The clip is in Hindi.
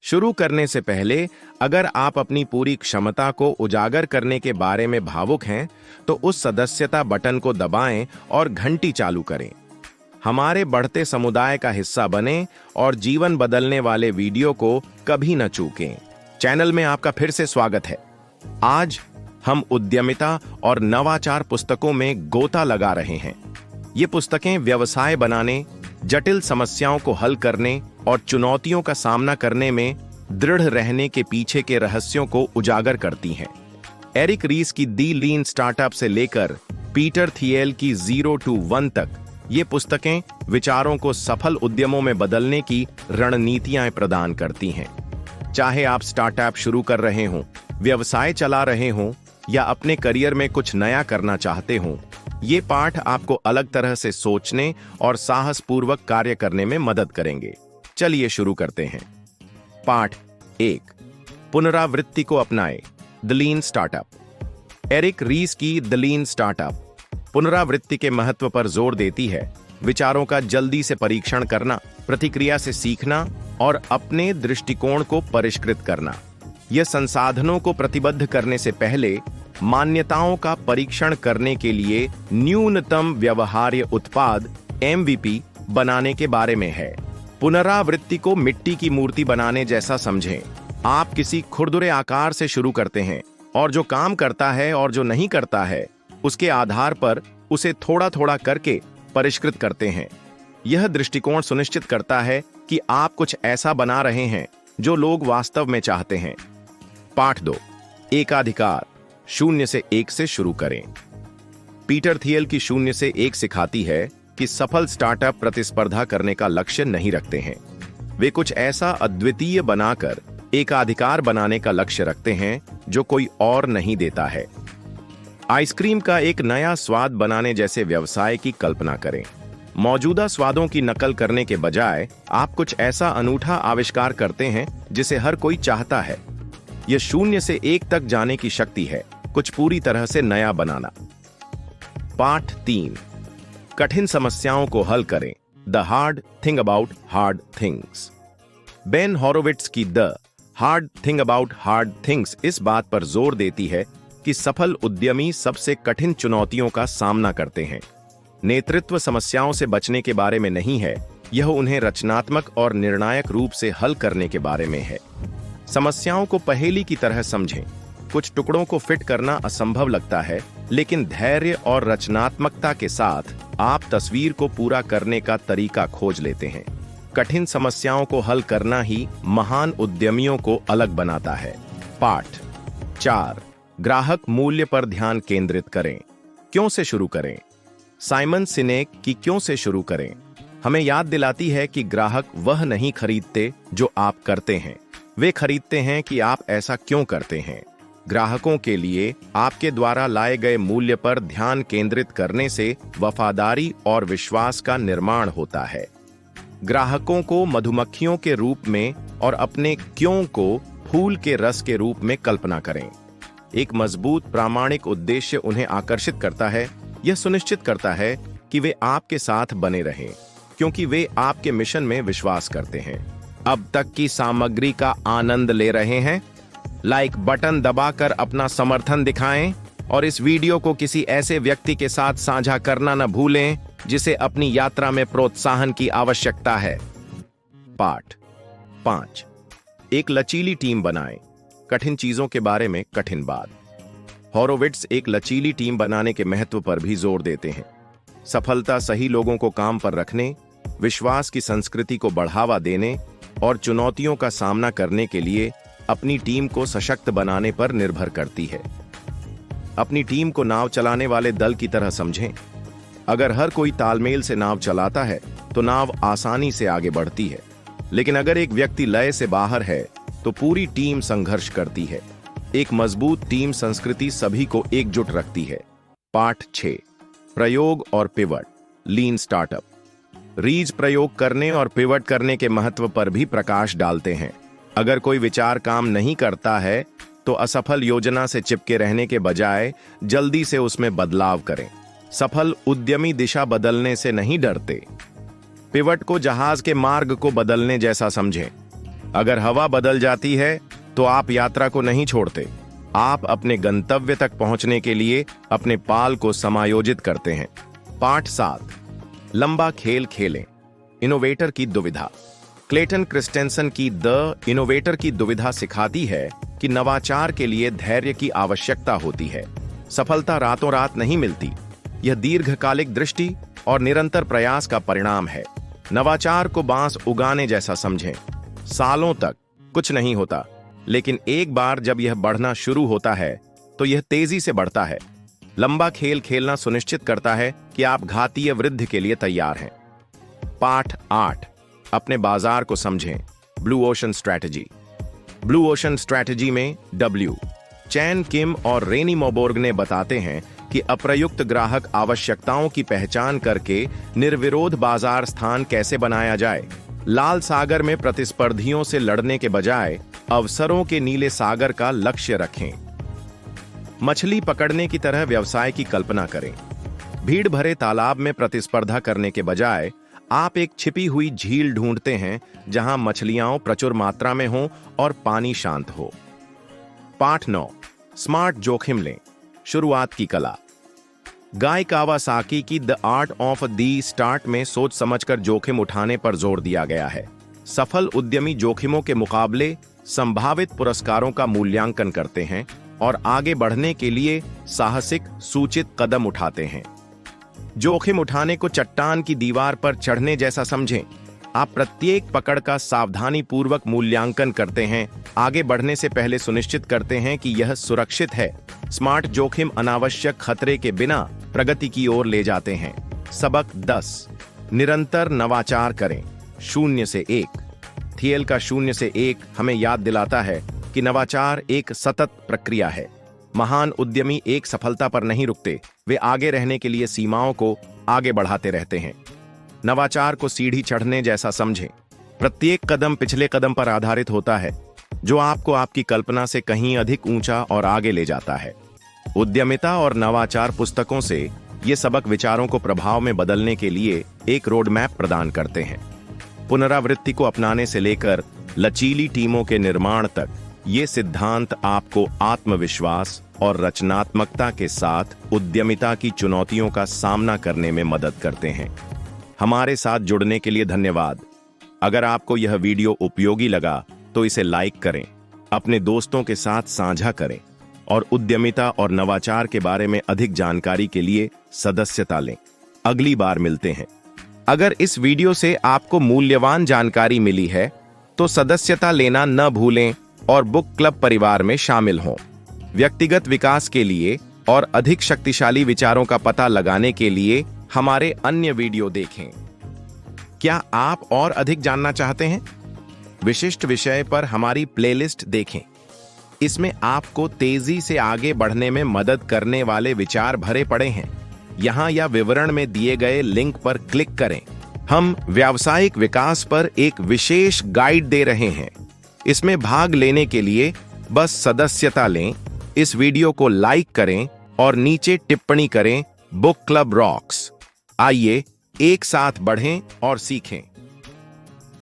शुरू करने से पहले अगर आप अपनी पूरी क्षमता को उजागर करने के बारे में भावुक हैं, तो उस सदस्यता बटन को दबाएं और घंटी चालू करें। हमारे बढ़ते समुदाय का हिस्सा बनें और जीवन बदलने वाले वीडियो को कभी न चूकें। चैनल में आपका फिर से स्वागत है। आज हम उद्यमिता और नवाचार पुस्तकों में गोता लगा रहे हैं। ये पुस्तकें व्यवसाय बनाने, जटिल समस्याओं को हल करने और चुनौतियों का सामना करने में दृढ़ रहने के पीछे के रहस्यों को उजागर करती हैं। एरिक रीस की दी लीन स्टार्टअप से लेकर पीटर थियल की 0 to 1 तक ये पुस्तकें विचारों को सफल उद्यमों में बदलने की रणनीतियां प्रदान करती हैं। चाहे आप स्टार्टअप शुरू कर रहे हों, व्यवसाय चला रहे हों या अपने करियर में कुछ नया करना चाहते हों, ये पाठ आपको अलग तरह से सोचने और साहसपूर्वक कार्य करने में मदद करेंगे। चलिए शुरू करते हैं। पाठ 1, पुनरावृत्ति को अपनाएं, द लीन स्टार्टअप। एरिक रीस की द लीन स्टार्टअप पुनरावृत्ति के महत्व पर जोर देती है। विचारों का जल्दी से परीक्षण करना, प्रतिक्रिया से सीखना और अपने दृष्टिकोण को परिष्कृत करना। यह संसाधनों को प्रतिबद्ध करने से पहले मान्यताओं का परीक्षण करने के लिए न्यूनतम व्यवहार्य उत्पाद MVP बनाने के बारे में है। पुनरावृत्ति को मिट्टी की मूर्ति बनाने जैसा समझें। आप किसी खुरदुरे आकार से शुरू करते हैं और जो काम करता है और जो नहीं करता है, उसके आधार पर उसे थोड़ा थोड़ा करके परिष्कृत करते हैं। यह दृष्टिकोण सुनिश्चित करता है कि आप कुछ ऐसा बना रहे हैं जो लोग वास्तव में चाहते हैं। पाठ 2, एकाधिकार, 0 से 1 से शुरू करें। पीटर थियल की 0 से 1 सिखाती है कि सफल स्टार्टअप प्रतिस्पर्धा करने का लक्ष्य नहीं रखते हैं। वे कुछ ऐसा अद्वितीय बनाकर एकाधिकार बनाने का लक्ष्य रखते हैं जो कोई और नहीं देता है। आइसक्रीम का एक नया स्वाद बनाने जैसे व्यवसाय की कल्पना करें। मौजूदा स्वादों की नकल करने के बजाय आप कुछ ऐसा अनूठा आविष्कार करते हैं जिसे हर कोई चाहता है। यह 0 से 1 तक जाने की शक्ति है, कुछ पूरी तरह से नया बनाना। पाठ 3, कठिन समस्याओं को हल करें, the hard thing about hard things. Ben Horowitz की the hard thing about hard things इस बात पर जोर देती है कि सफल उद्यमी सबसे कठिन चुनौतियों का सामना करते हैं। नेतृत्व समस्याओं से बचने के बारे में नहीं है, यह उन्हें रचनात्मक और निर्णायक रूप से हल करने के बारे में है। समस्याओं को पहेली की तरह समझें। कुछ टुकड़ों को फिट करना असंभव लगता है, लेकिन धैर्य और रचनात्मकता के साथ आप तस्वीर को पूरा करने का तरीका खोज लेते हैं। कठिन समस्याओं को हल करना ही महान उद्यमियों को अलग बनाता है। पाठ 4, ग्राहक मूल्य पर ध्यान केंद्रित करें, क्यों से शुरू करें। साइमन सिनेक की क्यों से शुरू करें हमें याद दिलाती है कि ग्राहक वह नहीं खरीदते जो आप करते हैं, वे खरीदते हैं कि आप ऐसा क्यों करते हैं। ग्राहकों के लिए आपके द्वारा लाए गए मूल्य पर ध्यान केंद्रित करने से वफादारी और विश्वास का निर्माण होता है। ग्राहकों को मधुमक्खियों के रूप में और अपने क्यों को फूल के रस के रूप में कल्पना करें। एक मजबूत प्रामाणिक उद्देश्य उन्हें आकर्षित करता है। यह सुनिश्चित करता है कि वे आपके साथ बने रहें, क्योंकि वे आपके मिशन में विश्वास करते हैं। अब तक की सामग्री का आनंद ले रहे हैं? लाइक बटन दबाकर अपना समर्थन दिखाएं और इस वीडियो को किसी ऐसे व्यक्ति के साथ साझा करना न भूलें जिसे अपनी यात्रा में प्रोत्साहन की आवश्यकता है। पाठ 5, एक लचीली टीम बनाएं, कठिन चीजों के बारे में कठिन बात। हॉरोविट्ज एक लचीली टीम बनाने के महत्व पर भी जोर देते हैं। सफलता सही लोगों को काम पर रखने, विश्वास की संस्कृति को बढ़ावा देने और चुनौतियों का सामना करने के लिए अपनी टीम को सशक्त बनाने पर निर्भर करती है। अपनी टीम को नाव चलाने वाले दल की तरह समझें। अगर हर कोई तालमेल से नाव चलाता है तो नाव आसानी से आगे बढ़ती है, लेकिन अगर एक व्यक्ति लय से बाहर है तो पूरी टीम संघर्ष करती है। एक मजबूत टीम संस्कृति सभी को एकजुट रखती है। पाठ 6, प्रयोग और पिवट, लीन स्टार्टअप। रीज प्रयोग करने और पिवट करने के महत्व पर भी प्रकाश डालते हैं। अगर कोई विचार काम नहीं करता है तो असफल योजना से चिपके रहने के बजाय जल्दी से उसमें बदलाव करें। सफल उद्यमी दिशा बदलने से नहीं डरते। पिवट को जहाज के मार्ग को बदलने जैसा समझें। अगर हवा बदल जाती है तो आप यात्रा को नहीं छोड़ते, आप अपने गंतव्य तक पहुंचने के लिए अपने पाल को समायोजित करते हैं। पाठ 7, लंबा खेल खेलें। इनोवेटर की दुविधा। क्लेटन क्रिस्टेंसन की द इनोवेटर की दुविधा सिखाती है कि नवाचार के लिए धैर्य की आवश्यकता होती है। सफलता रातों रात नहीं मिलती, यह दीर्घकालिक दृष्टि और निरंतर प्रयास का परिणाम है। नवाचार को बांस उगाने जैसा समझें। सालों तक कुछ नहीं होता, लेकिन एक बार जब यह बढ़ना शुरू होता है तो यह तेजी से बढ़ता है। लंबा खेल खेलना सुनिश्चित करता है कि आप घातीय वृद्धि के लिए तैयार हैं। पाठ 8, अपने बाजार को समझें। Blue ocean strategy. Blue ocean strategy में डब्ल्यू चैन किम और रेनी मोबोर्ग ने बताते हैं कि अप्रयुक्त ग्राहक आवश्यकताओं की पहचान करके निर्विरोध बाजार स्थान कैसे बनाया जाए। लाल सागर में प्रतिस्पर्धियों से लड़ने के बजाय अवसरों के नीले सागर का लक्ष्य रखें। मछली पकड़ने की तरह व्यवसाय की कल्पना करें। भीड़ भरे तालाब में प्रतिस्पर्धा करने के बजाय आप एक छिपी हुई झील ढूंढते हैं जहां मछलियां प्रचुर मात्रा में हों और पानी शांत हो। पाठ 9, स्मार्ट जोखिम लें। शुरुआत की कला। गाय कावासाकी की the art of the start में सोच समझकर जोखिम उठाने पर जोर दिया गया है। सफल उद्यमी जोखिमों के मुकाबले संभावित पुरस्कारों का मूल्यांकन करते हैं और आगे बढ़ने के लिए साहसिक सूचित कदम उठाते हैं। जोखिम उठाने को चट्टान की दीवार पर चढ़ने जैसा समझें। आप प्रत्येक पकड़ का सावधानी पूर्वक मूल्यांकन करते हैं, आगे बढ़ने से पहले सुनिश्चित करते हैं कि यह सुरक्षित है। स्मार्ट जोखिम अनावश्यक खतरे के बिना प्रगति की ओर ले जाते हैं। सबक 10, निरंतर नवाचार करें। 0 से 1। थियल का 0 से 1 हमें याद दिलाता है कि नवाचार एक सतत प्रक्रिया है। महान उद्यमी एक सफलता पर नहीं रुकते, वे आगे रहने के लिए सीमाओं को आगे बढ़ाते रहते हैं। नवाचार को सीढ़ी चढ़ने जैसा समझें। प्रत्येक कदम पिछले कदम पर आधारित होता है, जो आपको आपकी कल्पना से कहीं अधिक ऊंचा और आगे ले जाता है। उद्यमिता और नवाचार पुस्तकों से ये सबक विचारों को प्रभाव में बदलने के लिए एक रोड मैप प्रदान करते हैं। पुनरावृत्ति को अपनाने से लेकर लचीली टीमों के निर्माण तक, ये सिद्धांत आपको आत्मविश्वास और रचनात्मकता के साथ उद्यमिता की चुनौतियों का सामना करने में मदद करते हैं। हमारे साथ जुड़ने के लिए धन्यवाद। अगर आपको यह वीडियो उपयोगी लगा तो इसे लाइक करें, अपने दोस्तों के साथ साझा करें और उद्यमिता और नवाचार के बारे में अधिक जानकारी के लिए सदस्यता लें। अगली बार मिलते हैं। अगर इस वीडियो से आपको मूल्यवान जानकारी मिली है तो सदस्यता लेना न भूलें और बुक क्लब परिवार में शामिल हों। व्यक्तिगत विकास के लिए और अधिक शक्तिशाली विचारों का पता लगाने के लिए हमारे अन्य वीडियो देखें। क्या आप और अधिक जानना चाहते हैं? विशिष्ट विषय पर हमारी प्लेलिस्ट देखें। इसमें आपको तेजी से आगे बढ़ने में मदद करने वाले विचार भरे पड़े हैं। यहां या विवरण में दिए गए लिंक पर क्लिक करें। हम व्यावसायिक विकास पर एक विशेष गाइड दे रहे हैं। इसमें भाग लेने के लिए बस सदस्यता लें, इस वीडियो को लाइक करें और नीचे टिप्पणी करें, बुक क्लब रॉक्स। आइए एक साथ बढ़ें और सीखें।